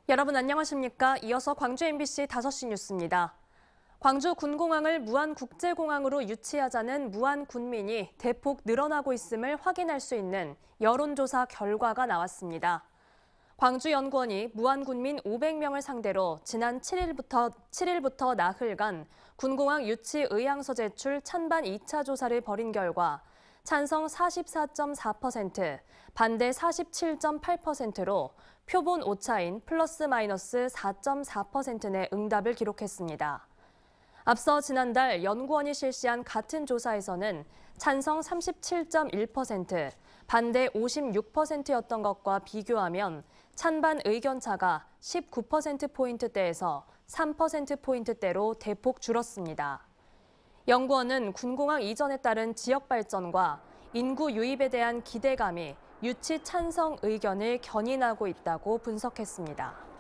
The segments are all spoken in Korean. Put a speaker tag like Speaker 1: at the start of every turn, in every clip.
Speaker 1: 여러분 안녕하십니까? 이어서 광주 MBC 5시 뉴스입니다. 광주 군공항을 무안국제공항으로 유치하자는 무안군민이 대폭 늘어나고 있음을 확인할 수 있는 여론조사 결과가 나왔습니다. 광주연구원이 무안군민 500명을 상대로 지난 7일부터 나흘간 군공항 유치 의향서 제출 찬반 2차 조사를 벌인 결과 찬성 44.4%, 반대 47.8%로 표본 오차인 플러스 마이너스 4.4%의 응답을 기록했습니다. 앞서 지난달 연구원이 실시한 같은 조사에서는 찬성 37.1%, 반대 56%였던 것과 비교하면 찬반 의견차가 19%포인트대에서 3%포인트대로 대폭 줄었습니다. 연구원은 군공항 이전에 따른 지역 발전과 인구 유입에 대한 기대감이 유치 찬성 의견을 견인하고 있다고 분석했습니다.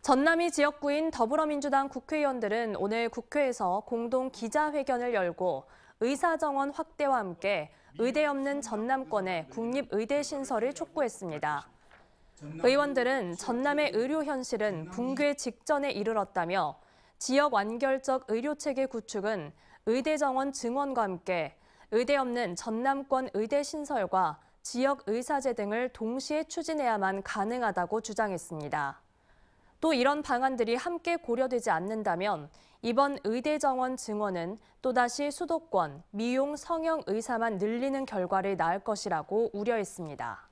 Speaker 1: 전남이 지역구인 더불어민주당 국회의원들은 오늘 국회에서 공동 기자회견을 열고 의사정원 확대와 함께 의대 없는 전남권의 국립의대 신설을 촉구했습니다. 의원들은 전남의 의료 현실은 붕괴 직전에 이르렀다며 지역 완결적 의료체계 구축은 의대 정원 증원과 함께 의대 없는 전남권 의대 신설과 지역 의사제 등을 동시에 추진해야만 가능하다고 주장했습니다. 또 이런 방안들이 함께 고려되지 않는다면 이번 의대 정원 증원은 또다시 수도권 미용 성형 의사만 늘리는 결과를 낳을 것이라고 우려했습니다.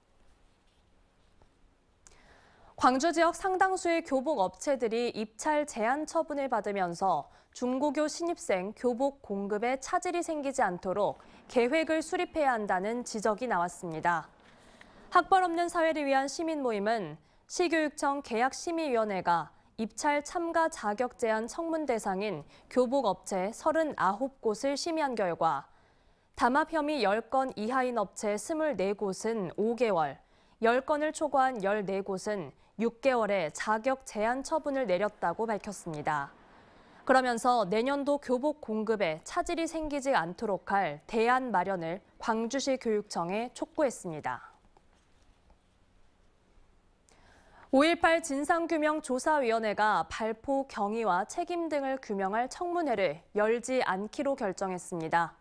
Speaker 1: 광주 지역 상당수의 교복 업체들이 입찰 제한 처분을 받으면서 중고교 신입생 교복 공급에 차질이 생기지 않도록 계획을 수립해야 한다는 지적이 나왔습니다. 학벌 없는 사회를 위한 시민 모임은 시교육청 계약심의위원회가 입찰 참가 자격 제한 청문 대상인 교복 업체 39곳을 심의한 결과 담합 혐의 10건 이하인 업체 24곳은 5개월, 10건을 초과한 14곳은 6개월의 자격 제한 처분을 내렸다고 밝혔습니다. 그러면서 내년도 교복 공급에 차질이 생기지 않도록 할 대안 마련을 광주시 교육청에 촉구했습니다. 5.18 진상규명조사위원회가 발포 경위와 책임 등을 규명할 청문회를 열지 않기로 결정했습니다.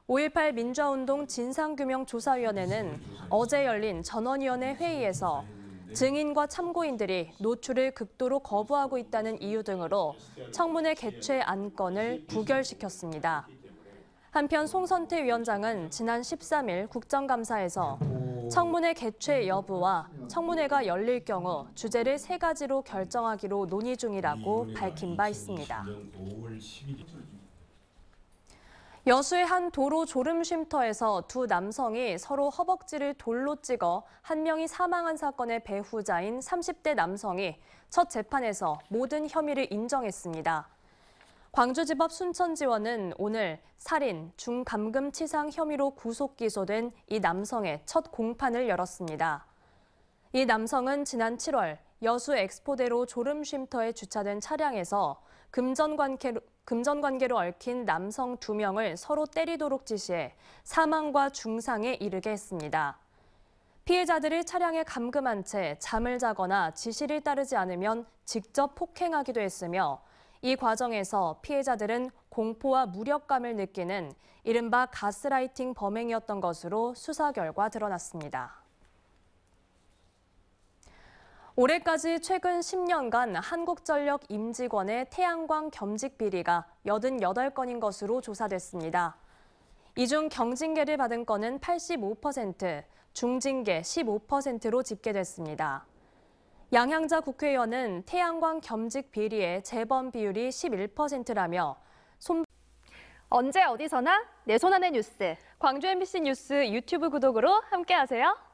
Speaker 1: 5.18 민주화운동 진상규명조사위원회는 어제 열린 전원위원회 회의에서 증인과 참고인들이 노출을 극도로 거부하고 있다는 이유 등으로 청문회 개최 안건을 부결시켰습니다. 한편 송선태 위원장은 지난 13일 국정감사에서 청문회 개최 여부와 청문회가 열릴 경우 주제를 3가지로 결정하기로 논의 중이라고 밝힌 바 있습니다. 여수의 한 도로 졸음쉼터에서 두 남성이 서로 허벅지를 돌로 찍어 한 명이 사망한 사건의 배후자인 30대 남성이 첫 재판에서 모든 혐의를 인정했습니다. 광주지법 순천지원은 오늘 살인, 중감금치상 혐의로 구속 기소된 이 남성의 첫 공판을 열었습니다. 이 남성은 지난 7월 여수 엑스포대로 졸음쉼터에 주차된 차량에서 금전관계로 얽힌 남성 2명을 서로 때리도록 지시해 사망과 중상에 이르게 했습니다. 피해자들이 차량에 감금한 채 잠을 자거나 지시를 따르지 않으면 직접 폭행하기도 했으며 이 과정에서 피해자들은 공포와 무력감을 느끼는 이른바 가스라이팅 범행이었던 것으로 수사 결과 드러났습니다. 올해까지 최근 10년간 한국전력 임직원의 태양광 겸직 비리가 88건인 것으로 조사됐습니다. 이 중 경징계를 받은 건은 85%, 중징계 15%로 집계됐습니다. 양향자 국회의원은 태양광 겸직 비리의 재범 비율이 11%라며
Speaker 2: 언제 어디서나 내 손 안의 뉴스.
Speaker 1: 광주 MBC 뉴스 유튜브 구독으로 함께하세요.